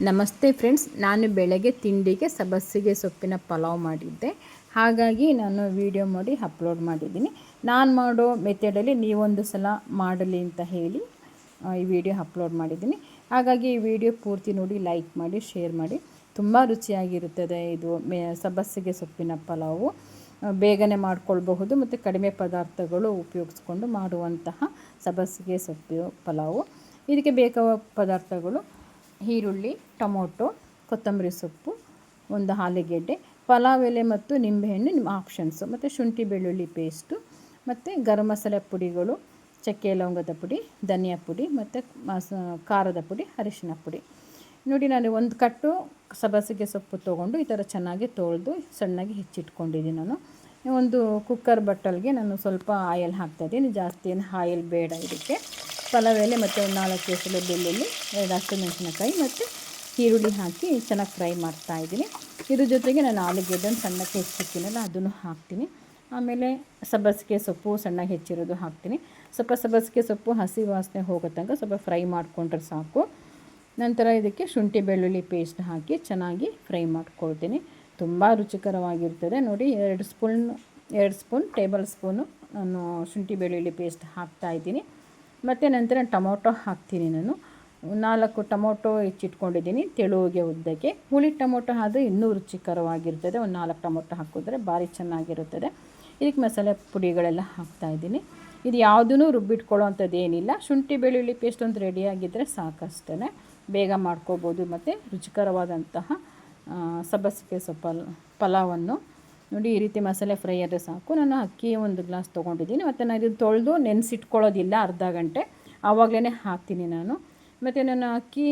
ನಮಸ್ತೆ ಫ್ರೆಂಡ್ಸ್, ನಾನು ಬೆಳಗ್ಗೆ ತಿಂಡಿಗೆ ಸಬ್ಬಸಿಗೆ ಸೊಪ್ಪಿನ ಪಲಾವ್ ಮಾಡಿದ್ದೆ. ಹಾಗಾಗಿ ನಾನು ವಿಡಿಯೋ ಮಾಡಿ ಅಪ್ಲೋಡ್ ಮಾಡಿದ್ದೀನಿ. ನಾನು ಮಾಡೋ ಮೆಥಡಲ್ಲಿ ನೀವೊಂದು ಸಲ ಮಾಡಲಿ ಅಂತ ಹೇಳಿ ಈ ವಿಡಿಯೋ ಅಪ್ಲೋಡ್ ಮಾಡಿದ್ದೀನಿ. ಹಾಗಾಗಿ ಈ ವಿಡಿಯೋ ಪೂರ್ತಿ ನೋಡಿ, ಲೈಕ್ ಮಾಡಿ, ಶೇರ್ ಮಾಡಿ. ತುಂಬ ರುಚಿಯಾಗಿರುತ್ತದೆ ಇದು ಸಬ್ಬಸಿಗೆ ಸೊಪ್ಪಿನ ಪಲಾವು. ಬೇಗನೆ ಮಾಡ್ಕೊಳ್ಬಹುದು ಮತ್ತು ಕಡಿಮೆ ಪದಾರ್ಥಗಳು ಉಪಯೋಗಿಸ್ಕೊಂಡು ಮಾಡುವಂತಹ ಸಬ್ಬಸಿಗೆ ಸೊಪ್ಪು ಪಲಾವು. ಇದಕ್ಕೆ ಬೇಕಾದ ಪದಾರ್ಥಗಳು: ಈರುಳ್ಳಿ, ಟೊಮೊಟೊ, ಕೊತ್ತಂಬರಿ ಸೊಪ್ಪು, ಒಂದು ಆಲೂಗೆಡ್ಡೆ, ಪಲಾವ್ ಎಲೆ ಮತ್ತು ನಿಂಬೆಹಣ್ಣು ನಿಮ್ಮ ಆಪ್ಷನ್ಸು, ಮತ್ತು ಶುಂಠಿ ಬೆಳ್ಳುಳ್ಳಿ ಪೇಸ್ಟು, ಮತ್ತು ಗರಂ ಮಸಾಲೆ ಪುಡಿಗಳು, ಚಕ್ಕೆ ಲವಂಗದ ಪುಡಿ, ಧನಿಯಾ ಪುಡಿ, ಮತ್ತು ಖಾರದ ಪುಡಿ, ಅರಿಶಿನ ಪುಡಿ. ನೋಡಿ, ನಾನು ಒಂದು ಕಟ್ಟು ಸಬ್ಬಸಿಗೆ ಸೊಪ್ಪು ತೊಗೊಂಡು ಈ ಥರ ಚೆನ್ನಾಗಿ ತೊಳೆದು ಸಣ್ಣಗೆ ಹೆಚ್ಚಿಟ್ಕೊಂಡಿದ್ದೀನಿ. ನಾನು ಒಂದು ಕುಕ್ಕರ್ ಬಟ್ಟಲಿಗೆ ನಾನು ಸ್ವಲ್ಪ ಆಯಿಲ್ ಹಾಕ್ತಾಯಿದ್ದೀನಿ. ಜಾಸ್ತಿ ಏನು ಆಯಿಲ್ ಬೇಡ ಇದಕ್ಕೆ. ಪಲಾವ್ ಎಲೆ ಮತ್ತು ಒಂದು 4 ಎಸಳು ಬೆಳ್ಳುಳ್ಳಿ, 2 ಹಸಿಮೆಣಸಿನಕಾಯಿ ಮತ್ತು ಈರುಳ್ಳಿ ಹಾಕಿ ಚೆನ್ನಾಗಿ ಫ್ರೈ ಮಾಡ್ತಾಯಿದ್ದೀನಿ. ಇದ್ರ ಜೊತೆಗೆ ನಾನು ಆಲೂಗೆಡ್ಡೆನ ಸಣ್ಣಕ್ಕೆ ಹೆಚ್ಚಿರ್ತೀನಲ್ಲ ಅದನ್ನು ಹಾಕ್ತೀನಿ. ಆಮೇಲೆ ಸಬ್ಬಸಿಗೆ ಸೊಪ್ಪು ಸಣ್ಣಗೆ ಹೆಚ್ಚಿರೋದು ಹಾಕ್ತೀನಿ. ಸ್ವಲ್ಪ ಸಬ್ಬಸಿಗೆ ಸೊಪ್ಪು ಹಸಿ ವಾಸನೆ ಹೋಗೋ ತನಕ ಸ್ವಲ್ಪ ಫ್ರೈ ಮಾಡಿಕೊಂಡ್ರೆ ಸಾಕು. ನಂತರ ಇದಕ್ಕೆ ಶುಂಠಿ ಬೆಳ್ಳುಳ್ಳಿ ಪೇಸ್ಟ್ ಹಾಕಿ ಚೆನ್ನಾಗಿ ಫ್ರೈ ಮಾಡ್ಕೊಳ್ತೀನಿ. ತುಂಬ ರುಚಿಕರವಾಗಿರ್ತದೆ. ನೋಡಿ, 2 ಸ್ಪೂನ್ ಟೇಬಲ್ ಸ್ಪೂನು ನಾನು ಶುಂಠಿ ಬೆಳ್ಳುಳ್ಳಿ ಪೇಸ್ಟ್ ಹಾಕ್ತಾಯಿದ್ದೀನಿ. ಮತ್ತು ನಂತರ ಟೊಮೊಟೊ ಹಾಕ್ತೀನಿ. ನಾನು 4 ಟೊಮೊಟೊ ಹೆಚ್ಚಿಟ್ಕೊಂಡಿದ್ದೀನಿ, ತೆಳುವಿಗೆ ಉದ್ದಕ್ಕೆ. ಹುಳಿ ಟೊಮೊಟೊ ಆದರೆ ಇನ್ನೂ ರುಚಿಕರವಾಗಿರ್ತದೆ. ಒಂದು 4 ಟೊಮೊಟೊ ಹಾಕಿದ್ರೆ ಭಾರಿ ಚೆನ್ನಾಗಿರುತ್ತದೆ. ಇದಕ್ಕೆ ಮಸಾಲೆ ಪುಡಿಗಳೆಲ್ಲ ಹಾಕ್ತಾಯಿದ್ದೀನಿ. ಇದು ಯಾವುದೂ ರುಬ್ಬಿಟ್ಕೊಳ್ಳೋ ಅಂಥದ್ದು ಏನಿಲ್ಲ. ಶುಂಠಿ ಬೆಳ್ಳುಳ್ಳಿ ಪೇಸ್ಟ್ ಒಂದು ರೆಡಿಯಾಗಿದ್ದರೆ ಸಾಕಷ್ಟೇ, ಬೇಗ ಮಾಡ್ಕೋಬೋದು. ಮತ್ತು ರುಚಿಕರವಾದಂತಹ ಸಬ್ಬಸಿಗೆ ಸೊಪ್ಪು ಪಲಾವನ್ನು ನೋಡಿ, ಈ ರೀತಿ ಮಸಾಲೆ ಫ್ರೈ ಆದರೆ ಸಾಕು. ನಾನು ಅಕ್ಕಿ 1 ಗ್ಲಾಸ್ ತೊಗೊಂಡಿದ್ದೀನಿ. ಮತ್ತು ನಾನು ಇದನ್ನು ತೊಳೆದು ನೆನೆಸಿಟ್ಕೊಳ್ಳೋದಿಲ್ಲ, ಅರ್ಧ ಗಂಟೆ ಆವಾಗಲೇ ಹಾಕ್ತೀನಿ ನಾನು. ಮತ್ತು ನಾನು ಅಕ್ಕಿ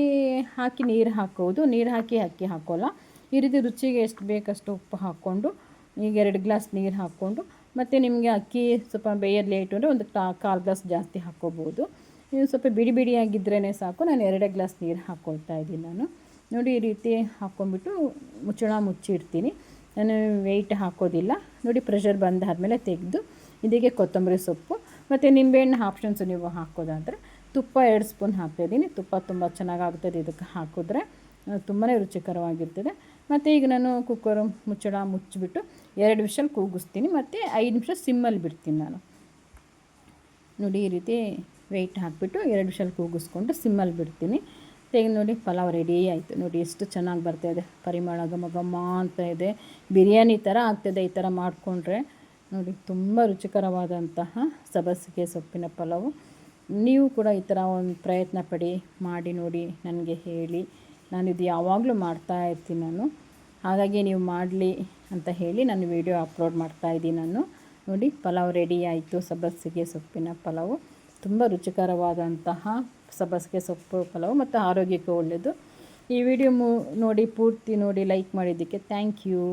ಹಾಕಿ ನೀರು ಹಾಕೋದು, ನೀರು ಹಾಕಿ ಅಕ್ಕಿ ಹಾಕೋಲ್ಲ. ಈ ರೀತಿ ರುಚಿಗೆ ಎಷ್ಟು ಬೇಕಷ್ಟು ಉಪ್ಪು ಹಾಕ್ಕೊಂಡು, ಈಗ 2 ಗ್ಲಾಸ್ ನೀರು ಹಾಕ್ಕೊಂಡು, ಮತ್ತು ನಿಮಗೆ ಅಕ್ಕಿ ಸ್ವಲ್ಪ ಬೇಯೋದು ಲೇಟು ಅಂದರೆ ಒಂದು 1/4 ಗ್ಲಾಸ್ ಜಾಸ್ತಿ ಹಾಕ್ಕೋಬೋದು. ಇದು ಸ್ವಲ್ಪ ಬಿಡಿ ಬಿಡಿಯಾಗಿದ್ರೇ ಸಾಕು. ನಾನು 2 ಗ್ಲಾಸ್ ನೀರು ಹಾಕ್ಕೊಳ್ತಾ ಇದ್ದೀನಿ ನಾನು. ನೋಡಿ, ಈ ರೀತಿ ಹಾಕ್ಕೊಂಬಿಟ್ಟು ಮುಚ್ಚಳ ಮುಚ್ಚಿಡ್ತೀನಿ. ನಾನು ವೆಯ್ಟ್ ಹಾಕೋದಿಲ್ಲ. ನೋಡಿ, ಪ್ರೆಷರ್ ಬಂದಾದಮೇಲೆ ತೆಗೆದು ಇದಕ್ಕೆ ಕೊತ್ತಂಬರಿ ಸೊಪ್ಪು ಮತ್ತು ನಿಂಬೆಹಣ್ಣು ಆಪ್ಷನ್ಸು. ನೀವು ಹಾಕೋದಾದರೆ ತುಪ್ಪ 2 ಸ್ಪೂನ್ ಹಾಕ್ತಾಯಿದ್ದೀನಿ. ತುಪ್ಪ ತುಂಬ ಚೆನ್ನಾಗಾಗ್ತದೆ ಇದಕ್ಕೆ ಹಾಕಿದ್ರೆ, ತುಂಬಾ ರುಚಿಕರವಾಗಿರ್ತದೆ. ಮತ್ತು ಈಗ ನಾನು ಕುಕ್ಕರು ಮುಚ್ಚಳ ಮುಚ್ಚಿಬಿಟ್ಟು 2 ವಿಷಲ್ ಕೂಗಿಸ್ತೀನಿ ಮತ್ತು 5 ನಿಮಿಷ ಸಿಮ್ಮಲ್ಲಿ ಬಿಡ್ತೀನಿ ನಾನು. ನೋಡಿ, ಈ ರೀತಿ ವೆಯ್ಟ್ ಹಾಕಿಬಿಟ್ಟು 2 ವಿಷಲ್ ಕೂಗಿಸ್ಕೊಂಡು ಸಿಮ್ಮಲ್ಲಿ ಬಿಡ್ತೀನಿ. ತೆಗೆದು ನೋಡಿ, ಪಲಾವ್ ರೆಡಿ ಆಯಿತು. ನೋಡಿ, ಎಷ್ಟು ಚೆನ್ನಾಗಿ ಬರ್ತಾಯಿದೆ, ಪರಿಮಳ ಘಮ ಘಮ ಅಂತ ಇದೆ. ಬಿರಿಯಾನಿ ಥರ ಆಗ್ತದೆ ಈ ಥರ ಮಾಡಿಕೊಂಡ್ರೆ. ನೋಡಿ, ತುಂಬ ರುಚಿಕರವಾದಂತಹ ಸಬ್ಬಸಿಗೆ ಸೊಪ್ಪಿನ ಪಲಾವು. ನೀವು ಕೂಡ ಈ ಥರ ಒಂದು ಪ್ರಯತ್ನ ಪಡಿ, ಮಾಡಿ ನೋಡಿ, ನನಗೆ ಹೇಳಿ. ನಾನಿದು ಯಾವಾಗಲೂ ಮಾಡ್ತಾಯಿರ್ತೀನಿ ನಾನು. ಹಾಗಾಗಿ ನೀವು ಮಾಡಲಿ ಅಂತ ಹೇಳಿ ನಾನು ವಿಡಿಯೋ ಅಪ್ಲೋಡ್ ಮಾಡ್ತಾಯಿದ್ದೀನಿ ನಾನು. ನೋಡಿ, ಪಲಾವ್ ರೆಡಿ ಆಯಿತು. ಸಬ್ಬಸಿಗೆ ಸೊಪ್ಪಿನ ಪಲಾವು ತುಂಬ ರುಚಿಕರವಾದಂತಹ ಸಬ್ಬಸಿಗೆ ಸೊಪ್ಪು ಪಲಾವು ಮತ್ತು ಆರೋಗ್ಯಕ್ಕೆ ಒಳ್ಳೆಯದು. ಈ ವಿಡಿಯೋ ನೋಡಿ, ಪೂರ್ತಿ ನೋಡಿ, ಲೈಕ್ ಮಾಡಿದ್ದಕ್ಕೆ ಥ್ಯಾಂಕ್ ಯು.